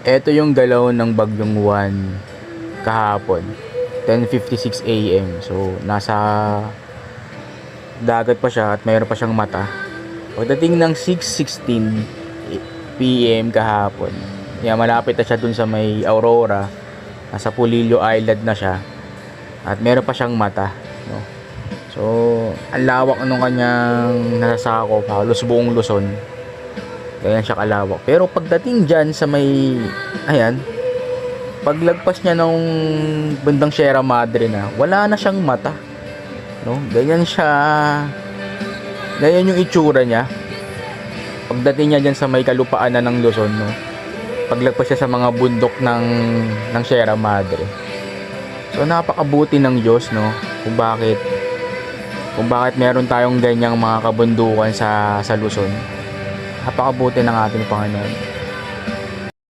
Eto yung galaw ng bagyong Juan kahapon, 10:56 AM. So, nasa dagat pa siya at mayroon pa siyang mata. Pagdating ng 6:16 PM kahapon, malapit na siya dun sa may Aurora. Nasa Pulillo Island na siya at meron pa siyang mata, no? So, ang lawak nung kanyang nasasakop, halos buong Luzon. Ganyan siya kalawak. Pero pagdating dyan sa may, paglagpas niya nung bandang Sierra Madre na, wala na siyang mata, no? Ganyan siya, ganyan yung itsura niya. Pagdating niya dyan sa may kalupaan na ng Luzon, no? Paglagpas siya sa mga bundok ng Sierra Madre. So, napakabuti ng Diyos, no? Kung bakit meron tayong ganyang mga kabundukan sa Luzon. Napakabuti ng ating Panginoon.